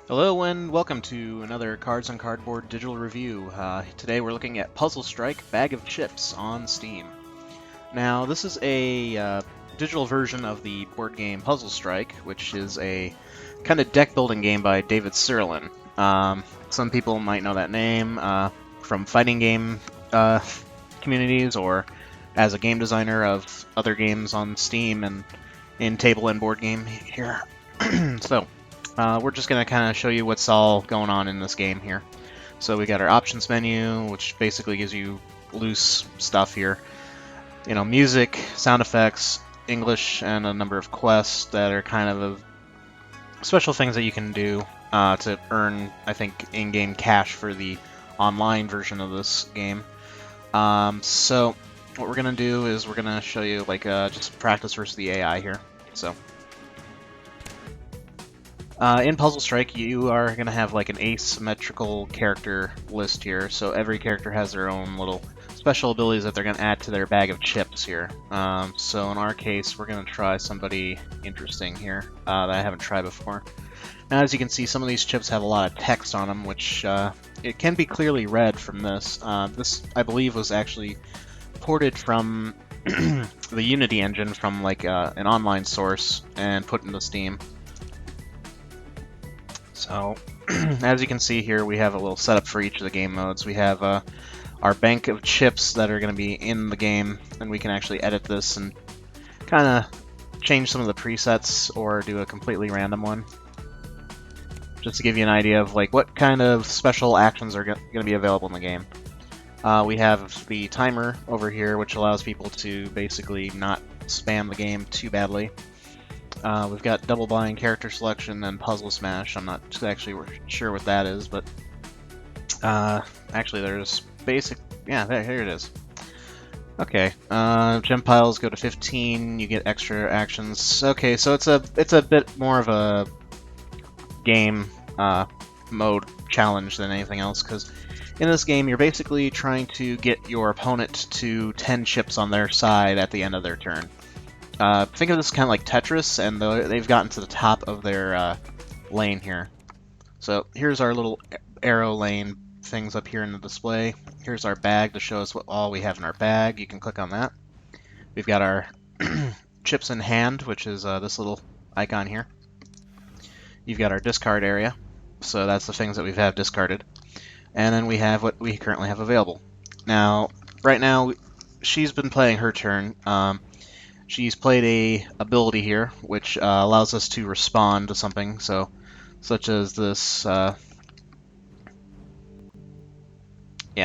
Hello and welcome to another Cards on Cardboard digital review. Today we're looking at Puzzle Strike Bag of Chips on Steam. Now this is a digital version of the board game Puzzle Strike, which is a kind of deck building game by David Sirlin. Some people might know that name from fighting game communities or as a game designer of other games on Steam and in table and board game here. We're just going to kind of show you what's all going on in this game here. So we got our options menu, which basically gives you loose stuff here. You know, music, sound effects, English, and a number of quests that are kind of special things that you can do to earn, I think, in-game cash for the online version of this game. So what we're going to do is we're going to show you like just practice versus the AI here. So. In Puzzle Strike, you are going to have like an asymmetrical character list here, so every character has their own little special abilities that they're going to add to their bag of chips here. So in our case, we're going to try somebody interesting here that I haven't tried before. Now, as you can see, some of these chips have a lot of text on them, which it can be clearly read from this. This, I believe, was actually ported from the Unity engine from like an online source and put into Steam. So, as you can see here, we have a little setup for each of the game modes. We have our bank of chips that are going to be in the game, and we can actually edit this and kind of change some of the presets or do a completely random one. Just to give you an idea of like what kind of special actions are going to be available in the game. We have the timer over here, which allows people to basically not spam the game too badly. We've got double blind character selection and puzzle smash. I'm not actually sure what that is, but actually there's basic. Yeah, here it is. Okay, gem piles go to 15. You get extra actions. Okay, so it's a bit more of a game mode challenge than anything else, because in this game you're basically trying to get your opponent to 10 chips on their side at the end of their turn. Think of this kind of like Tetris, and they've gotten to the top of their lane here. So here's our little arrow lane things up here in the display. Here's our bag to show us what all we have in our bag. You can click on that. We've got our chips in hand, which is this little icon here. You've got our discard area, so that's the things that we have discarded. And then we have what we currently have available. Now, right now, she's been playing her turn. She's played a ability here, which allows us to respond to something, so such as this. Yeah,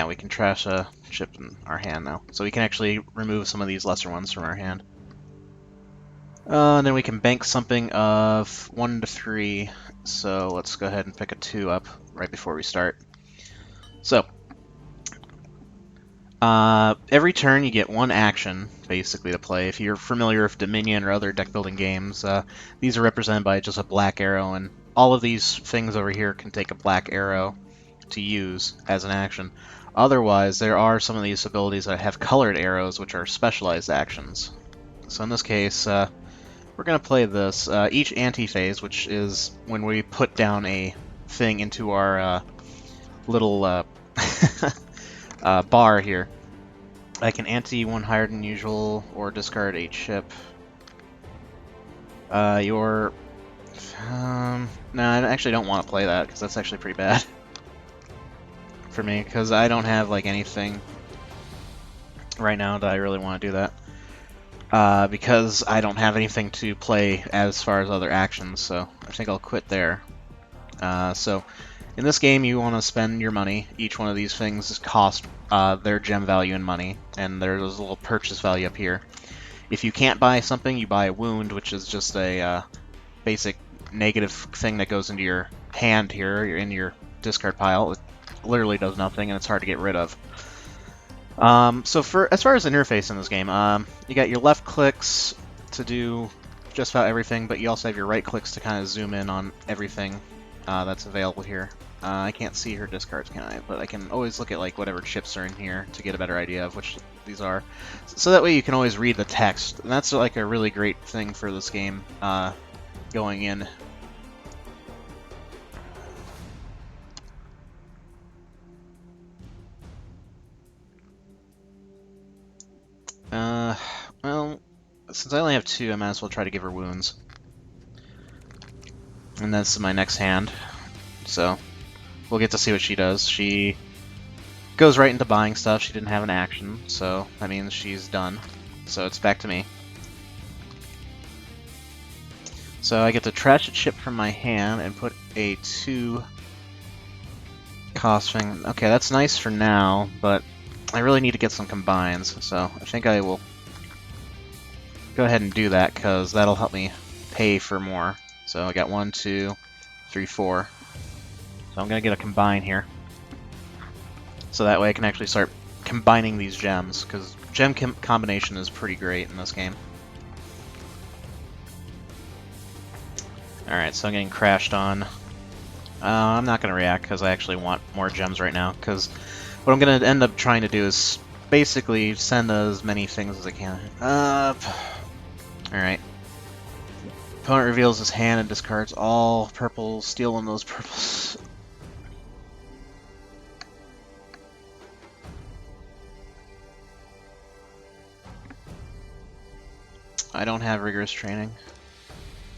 we can trash a chip in our hand now, so we can actually remove some of these lesser ones from our hand. And then we can bank something of 1 to 3. So let's go ahead and pick a 2 up right before we start. So. Every turn you get one action, basically, to play. If you're familiar with Dominion or other deck-building games, these are represented by just a black arrow, and all of these things over here can take a black arrow to use as an action. Otherwise, there are some of these abilities that have colored arrows, which are specialized actions. So in this case, we're going to play this. Each anti-phase, which is when we put down a thing into our little bar here. I can ante one higher than usual or discard a chip. No, I actually don't want to play that because that's actually pretty bad for me because I don't have like anything right now that I really want to do that. Because I don't have anything to play as far as other actions, so I think I'll quit there. So in this game, you want to spend your money. Each one of these things cost their gem value in money, and there's a little purchase value up here. If you can't buy something, you buy a wound, which is just a basic negative thing that goes into your hand here, in your discard pile. It literally does nothing, and it's hard to get rid of. So as far as the interface in this game, you got your left clicks to do just about everything, but you also have your right clicks to kind of zoom in on everything that's available here. I can't see her discards, can I? But I can always look at like whatever chips are in here to get a better idea of which these are. So that way you can always read the text. And that's like a really great thing for this game going in. since I only have 2, I might as well try to give her wounds. And that's my next hand. So, we'll get to see what she does. She goes right into buying stuff. She didn't have an action, so that means she's done. So it's back to me. So I get to trash a chip from my hand and put a 2 cost thing. Okay, that's nice for now, but I really need to get some combines, so I think I will go ahead and do that, because that'll help me pay for more. So I got 1, 2, 3, 4. So I'm going to get a combine here. So that way I can actually start combining these gems, because gem combination is pretty great in this game. Alright, so I'm getting crashed on. I'm not going to react because I actually want more gems right now, because what I'm going to end up trying to do is basically send as many things as I can. Alright. Opponent reveals his hand and discards all purples. Steal one of those purples. I don't have rigorous training.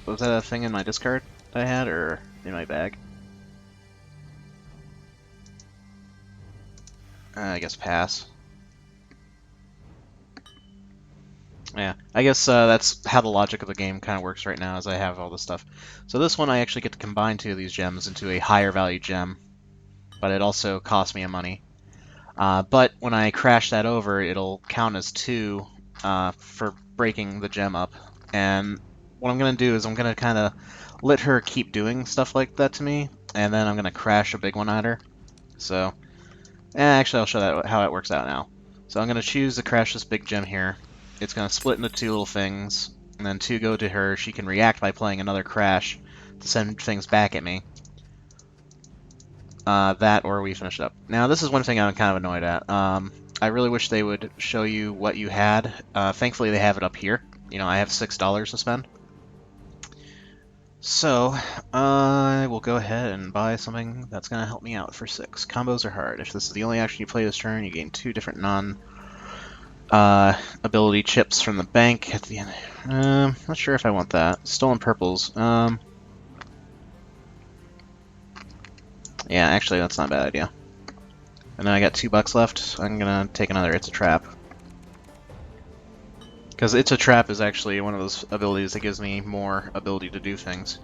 Was that a thing in my discard that I had, or in my bag? I guess pass. Yeah, I guess that's how the logic of the game kind of works right now, as I have all this stuff. So this one I actually get to combine 2 of these gems into a higher value gem, but it also costs me a money. But when I crash that over, it'll count as 2 for breaking the gem up. And what I'm going to do is I'm going to kind of let her keep doing stuff like that to me, and then I'm going to crash a big one at her. So, actually I'll show that how it works out now. So I'm going to choose to crash this big gem here. It's going to split into 2 little things, and then 2 go to her. She can react by playing another crash to send things back at me. That, or we finish it up. Now, this is one thing I'm kind of annoyed at. I really wish they would show you what you had. Thankfully, they have it up here. You know, I have $6 to spend. So, I will go ahead and buy something that's going to help me out for 6. Combos are hard. If this is the only action you play this turn, you gain 2 different ability chips from the bank at the end. Not sure if I want that. Stolen purples. Yeah, actually, that's not a bad idea. And then I got $2 left. I'm gonna take another It's a Trap. Because It's a Trap is actually one of those abilities that gives me more ability to do things.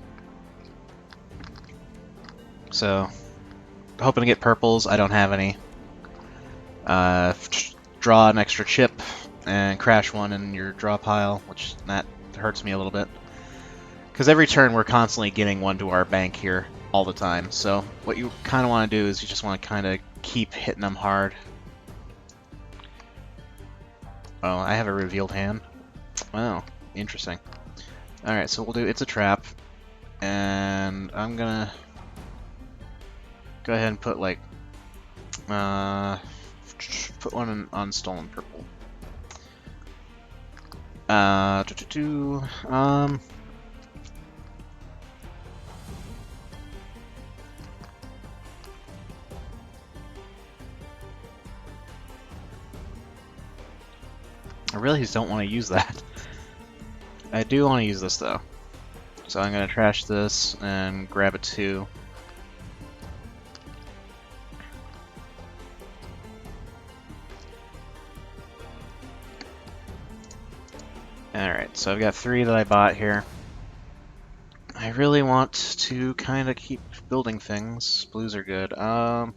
So, hoping to get purples. I don't have any. Draw an extra chip and crash one in your draw pile, which that hurts me a little bit. Because every turn we're constantly getting one to our bank here all the time. So what you kind of want to do is you just want to kind of keep hitting them hard. Oh, I have a revealed hand. Wow, interesting. Alright, so we'll do It's a Trap. And I'm gonna go ahead and put like put one on Stolen Purple. I really just don't want to use that. I do want to use this though. So I'm going to trash this and grab a 2. Alright, so I've got 3 that I bought here. I really want to kind of keep building things. Blues are good. I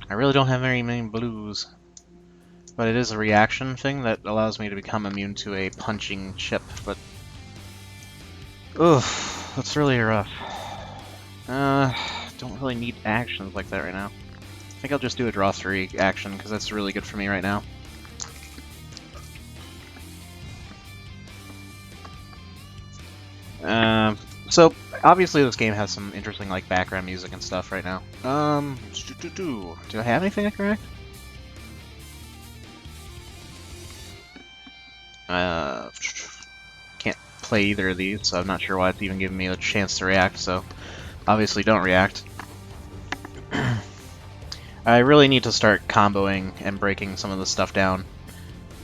really don't have very many blues. But it is a reaction thing that allows me to become immune to a punching chip, but... Oof, that's really rough. Don't really need actions like that right now. I think I'll just do a draw 3 action, because that's really good for me right now. So, obviously this game has some interesting, like, background music and stuff right now. Do I have anything I can react? Can't play either of these, so I'm not sure why it's even giving me a chance to react, so obviously don't react. I really need to start comboing and breaking some of this stuff down,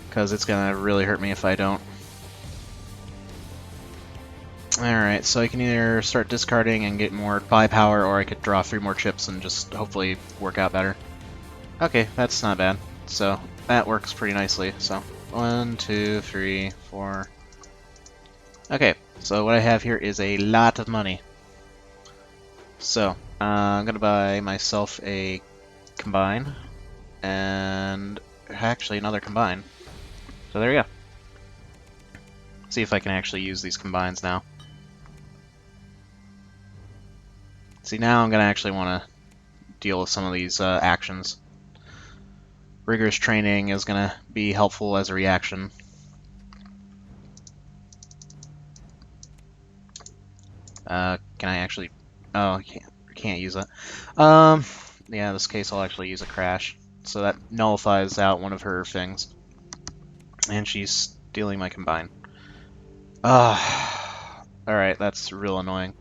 because it's gonna really hurt me if I don't. Alright, so I can either start discarding and get more firepower, or I could draw 3 more chips and just hopefully work out better. Okay, that's not bad. So, that works pretty nicely. So, 1, 2, 3, 4... Okay, so what I have here is a lot of money. So, I'm gonna buy myself a combine, and actually another combine. So there you go. See if I can actually use these combines now. See, now I'm gonna actually want to deal with some of these actions. Rigorous training is gonna be helpful as a reaction. Can I actually... Oh, I can't use that. Yeah, in this case I'll actually use a crash. So that nullifies out one of her things. And she's stealing my combine. Alright, that's real annoying.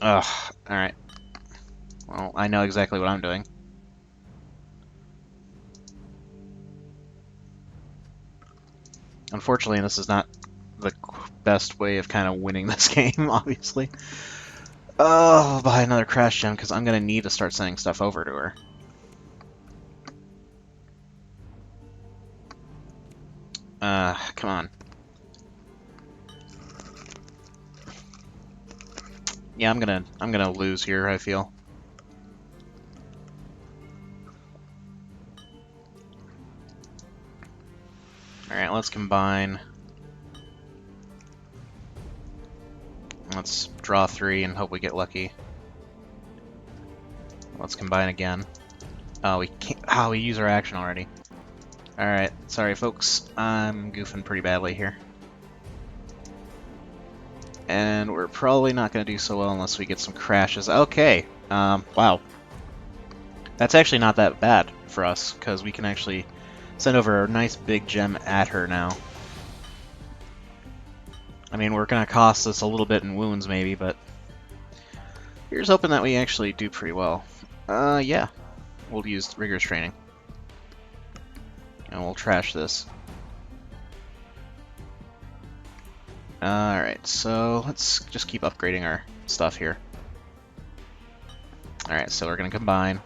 Alright. Well, I know exactly what I'm doing. Unfortunately, this is not the best way of kind of winning this game, obviously. Oh, I'll buy another crash gem, because I'm going to need to start sending stuff over to her. Come on. Yeah, I'm gonna lose here, I feel. Alright, let's combine. Let's draw 3 and hope we get lucky. Let's combine again. Oh, we can't. Oh, we use our action already. Alright, sorry folks. I'm goofing pretty badly here. And we're probably not going to do so well unless we get some crashes. Okay, wow. That's actually not that bad for us, because we can actually send over a nice big gem at her now. I mean, we're going to cost us a little bit in wounds maybe, but here's hoping that we actually do pretty well. Yeah. We'll use rigorous training. And we'll trash this. Alright, so let's just keep upgrading our stuff here. Alright, so we're going to combine.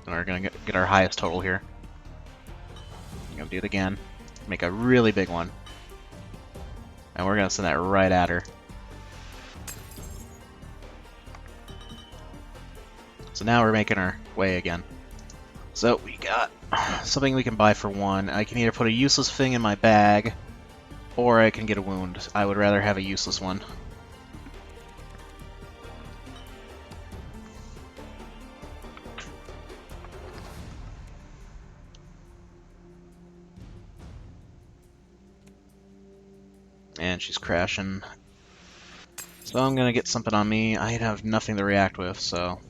And we're going to get our highest total here. I'm going to do it again. Make a really big one. And we're going to send that right at her. So now we're making our way again. So we got something we can buy for 1. I can either put a useless thing in my bag, or I can get a wound. I would rather have a useless one. And she's crashing. So I'm gonna get something on me. I have nothing to react with, so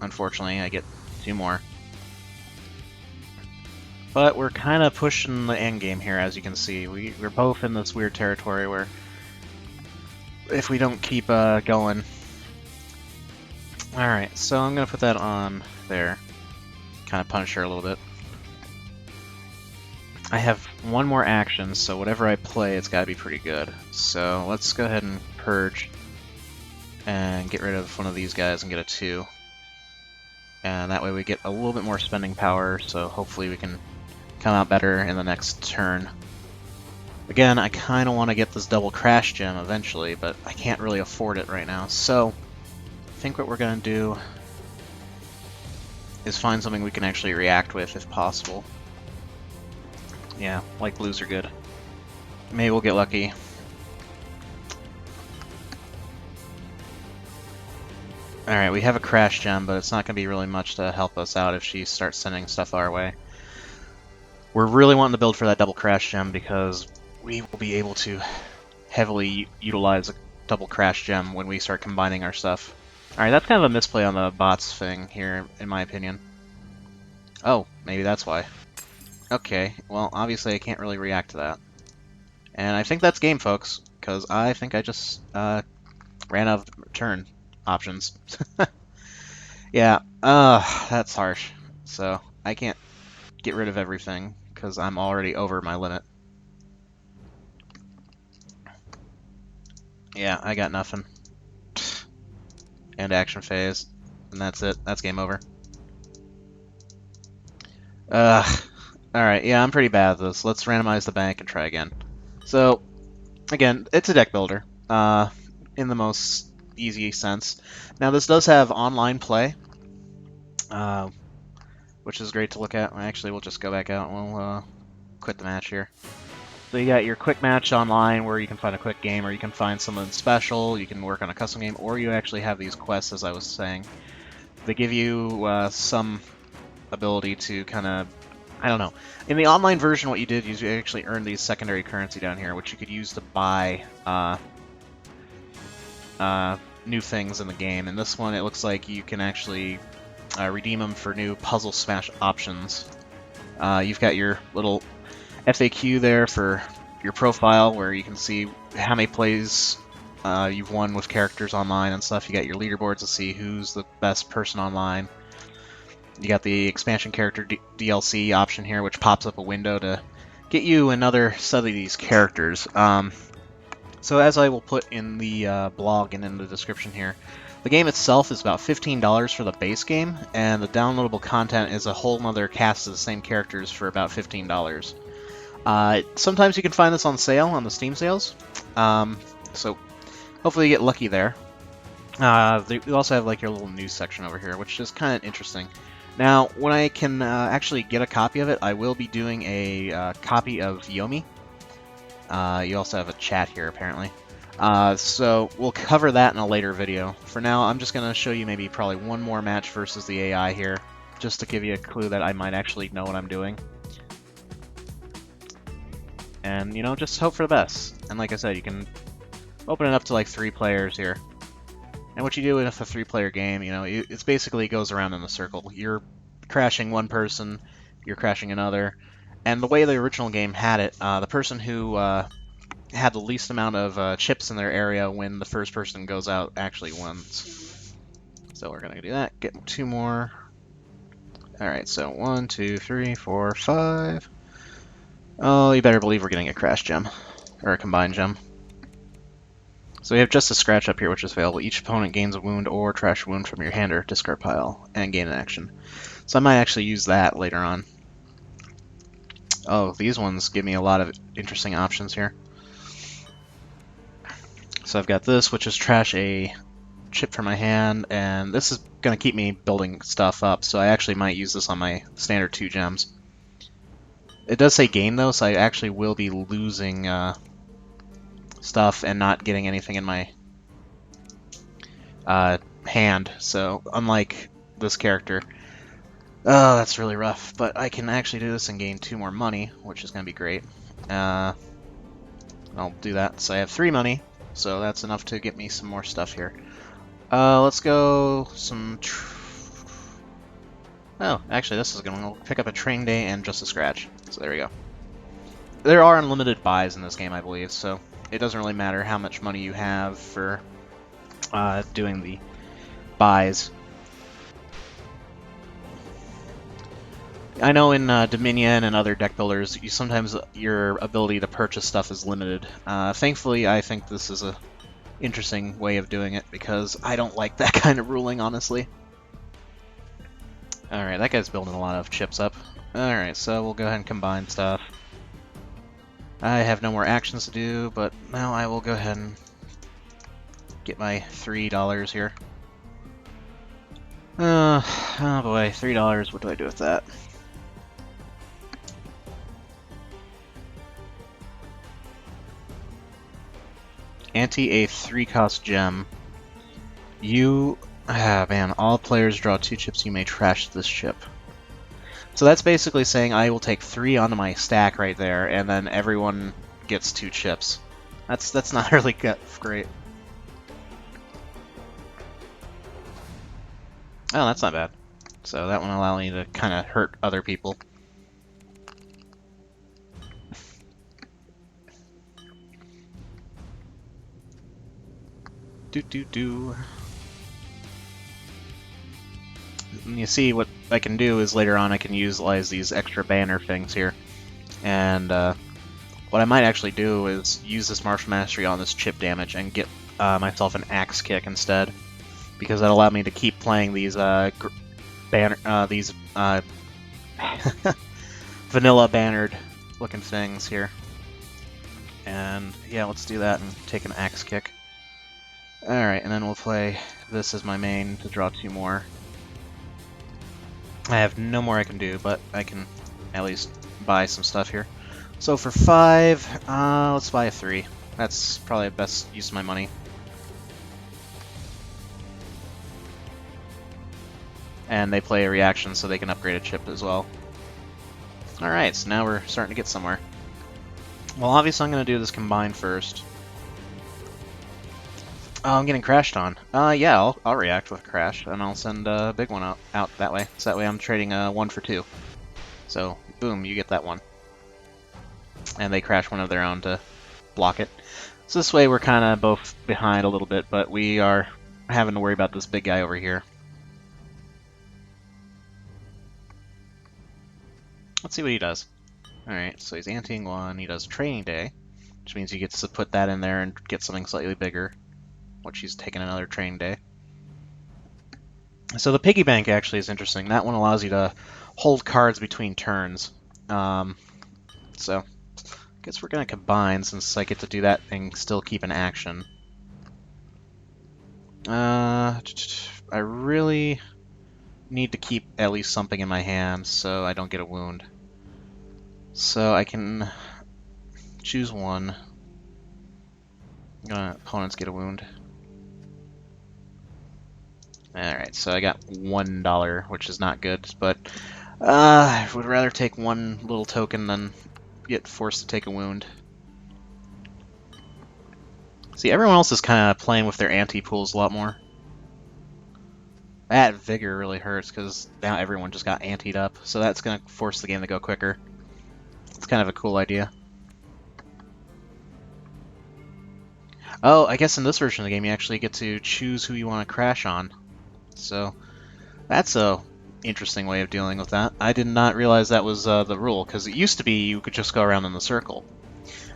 unfortunately I get 2 more. But we're kind of pushing the end game here, as you can see. We're both in this weird territory where if we don't keep going... Alright, so I'm gonna put that on there. Kind of punish her a little bit. I have 1 more action, so whatever I play, it's gotta be pretty good. So let's go ahead and purge and get rid of one of these guys and get a 2. And that way we get a little bit more spending power, so hopefully we can come out better in the next turn. Again, I kind of want to get this double crash gem eventually, but I can't really afford it right now. So I think what we're going to do is find something we can actually react with if possible. Yeah, like blues are good. Maybe we'll get lucky. Alright, we have a crash gem, but it's not going to be really much to help us out if she starts sending stuff our way. We're really wanting to build for that double crash gem because we will be able to heavily utilize a double crash gem when we start combining our stuff. Alright, that's kind of a misplay on the bots thing here, in my opinion. Oh, maybe that's why. Okay, well, obviously I can't really react to that. And I think that's game, folks, because I think I just ran out of turn options. Yeah, that's harsh. So, I can't get rid of everything, because I'm already over my limit. Yeah, I got nothing. And action phase. And that's it. That's game over. Alright, yeah, I'm pretty bad at this. Let's randomize the bank and try again. So, again, it's a deck builder. In the most easy sense. Now, this does have online play. Which is great to look at. Actually, we'll just go back out and we'll quit the match here. So you got your quick match online where you can find a quick game, or you can find something special, you can work on a custom game, or you actually have these quests, as I was saying. They give you some ability to kind of, I don't know. In the online version, what you did is you actually earned these secondary currency down here, which you could use to buy new things in the game. In this one, it looks like you can actually redeem them for new Puzzle Smash options. You've got your little FAQ there for your profile, where you can see how many plays you've won with characters online and stuff. You got your leaderboards to see who's the best person online. You got the expansion character DLC option here, which pops up a window to get you another set of these characters. So as I will put in the blog and in the description here, the game itself is about $15 for the base game, and the downloadable content is a whole nother cast of the same characters for about $15. Sometimes you can find this on sale on the Steam sales, so hopefully you get lucky there. You also have like your little news section over here, which is kind of interesting. Now, when I can actually get a copy of it, I will be doing a copy of Yomi. You also have a chat here, apparently. So we'll cover that in a later video. For now, I'm just going to show you maybe probably one more match versus the AI here, just to give you a clue that I might actually know what I'm doing. And, you know, just hope for the best. And like I said, you can open it up to like 3 players here. And what you do with a 3-player game, you know, it's basically goes around in a circle. You're crashing one person, you're crashing another. And the way the original game had it, the person who had the least amount of chips in their area when the first person goes out actually wins. So we're going to do that. Get 2 more. Alright, so 1, 2, 3, 4, 5. Oh, you better believe we're getting a crash gem. Or a combined gem. So we have just a scratch up here, which is available. Each opponent gains a wound or trash wound from your hand or discard pile, and gain an action. So I might actually use that later on. Oh, these ones give me a lot of interesting options here. So I've got this, which is trash a chip from my hand, and this is going to keep me building stuff up, so I actually might use this on my standard 2 gems. It does say gain, though, so I actually will be losing stuff and not getting anything in my hand, so unlike this character. Oh, that's really rough, but I can actually do this and gain 2 more money, which is going to be great. I'll do that. So I have 3 money, so that's enough to get me some more stuff here. Let's go some... Oh, actually, this is going to pick up a train day and just a scratch. So there we go. There are unlimited buys in this game, I believe, so it doesn't really matter how much money you have for doing the buys. I know in Dominion and other deck builders, sometimes your ability to purchase stuff is limited. Thankfully, I think this is a interesting way of doing it, because I don't like that kind of ruling, honestly. Alright, that guy's building a lot of chips up. Alright, so we'll go ahead and combine stuff. I have no more actions to do, but now I will go ahead and get my $3 here. Oh boy, $3, what do I do with that? Ante a 3-cost gem. Man, all players draw 2 chips, you may trash this chip. So that's basically saying I will take 3 onto my stack right there, and then everyone gets 2 chips. That's not really great. Oh, that's not bad. So that one allows me to kind of hurt other people. And you see what I can do is later on I can utilize these extra banner things here. And what I might actually do is use this Martial Mastery on this chip damage and get myself an axe kick instead, because that allowed me to keep playing these vanilla bannered looking things here. And yeah, let's do that and take an axe kick. Alright, and then we'll play this as my main to draw 2 more. I have no more I can do, but I can at least buy some stuff here. So for 5, let's buy a 3. That's probably the best use of my money. And they play a reaction so they can upgrade a chip as well. Alright, so now we're starting to get somewhere. Well, obviously I'm going to do this combined first. Oh, I'm getting crashed on. Yeah, I'll react with crash, and I'll send a big one out that way. So that way I'm trading 1 for 2. So, boom, you get that one. And they crash one of their own to block it. So this way we're kind of both behind a little bit, but we are having to worry about this big guy over here. Let's see what he does. Alright, so he's anteing 1, he does Training Day, which means he gets to put that in there and get something slightly bigger, which he's taking another Training Day. So the piggy bank actually is interesting. That one allows you to hold cards between turns. So, I guess we're going to combine since I get to do that and still keep an action. I really need to keep at least something in my hand so I don't get a wound. So I can choose one. Opponents get a wound. Alright, so I got $1, which is not good, but I would rather take one little token than get forced to take a wound. See, everyone else is kind of playing with their anti-pools a lot more. That vigor really hurts because now everyone just got antied up, so that's going to force the game to go quicker. It's kind of a cool idea. Oh, I guess in this version of the game you actually get to choose who you want to crash on. So that's a interesting way of dealing with that. I did not realize that was the rule, because it used to be you could just go around in the circle.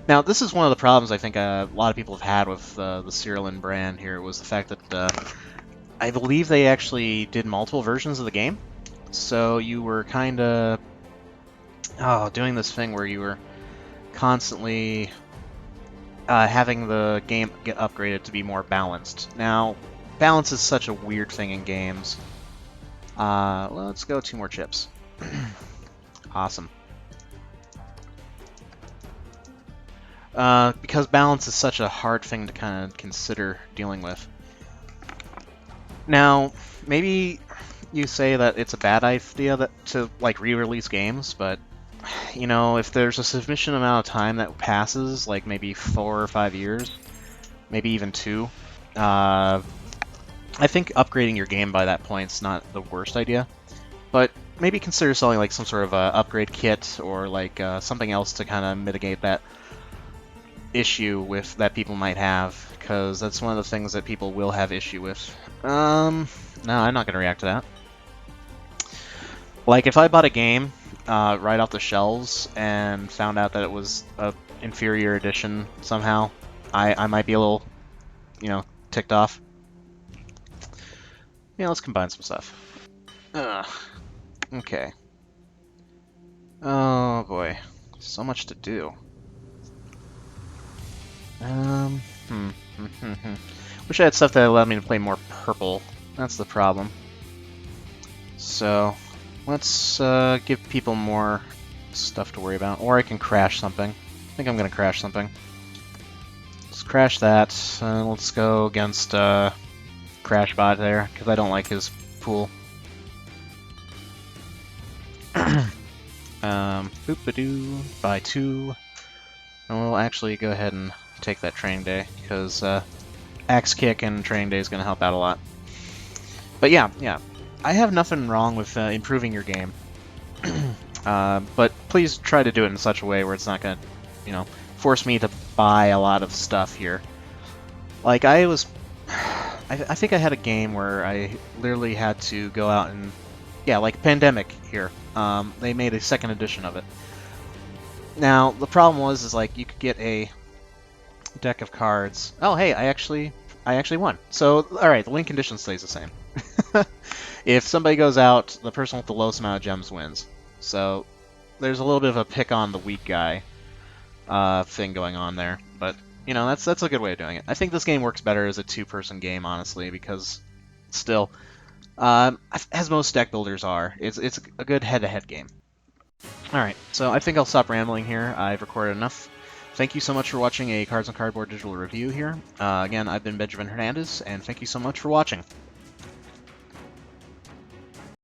Now, this is one of the problems I think a lot of people have had with the Cyrillin brand here, was the fact that I believe they actually did multiple versions of the game. So you were kind of doing this thing where you were constantly having the game get upgraded to be more balanced. Now, balance is such a weird thing in games. Let's go 2 more chips. Awesome. Because balance is such a hard thing to kind of consider dealing with. Now, maybe you say that it's a bad idea to like re-release games, but you know, if there's a sufficient amount of time that passes, like maybe 4 or 5 years, maybe even 2, I think upgrading your game by that point's not the worst idea. But maybe consider selling like some sort of upgrade kit or like something else to kind of mitigate that issue with that people might have, because that's one of the things that people will have issue with. No, I'm not going to react to that. Like, if I bought a game right off the shelves and found out that it was an inferior edition somehow, I might be a little, you know, ticked off. Yeah, let's combine some stuff. Okay. Oh boy, so much to do. Wish I had stuff that allowed me to play more purple. That's the problem. So, let's give people more stuff to worry about. Or I can crash something. I think I'm gonna crash something. Let's crash that. Let's go against Crashbot there, because I don't like his pool. Boop-a-doo, buy 2. And we'll actually go ahead and take that Training Day, because Axe Kick and Training Day is going to help out a lot. But yeah, I have nothing wrong with improving your game. But please try to do it in such a way where it's not going to, you know, force me to buy a lot of stuff here. Like, I think I had a game where I literally had to go out and, yeah, like Pandemic here. They made a second edition of it. Now, the problem was, like, you could get a deck of cards. Oh, hey, I actually I actually won. So, alright, the win condition stays the same. If somebody goes out, the person with the lowest amount of gems wins. So, there's a little bit of a pick on the weak guy thing going on there. But, you know, that's a good way of doing it. I think this game works better as a two-person game, honestly, because still, as most deck builders are, it's a good head-to-head game. Alright, so I think I'll stop rambling here. I've recorded enough. Thank you so much for watching a Cards on Cardboard digital review here. Again, I've been Benjamin Hernandez, and thank you so much for watching.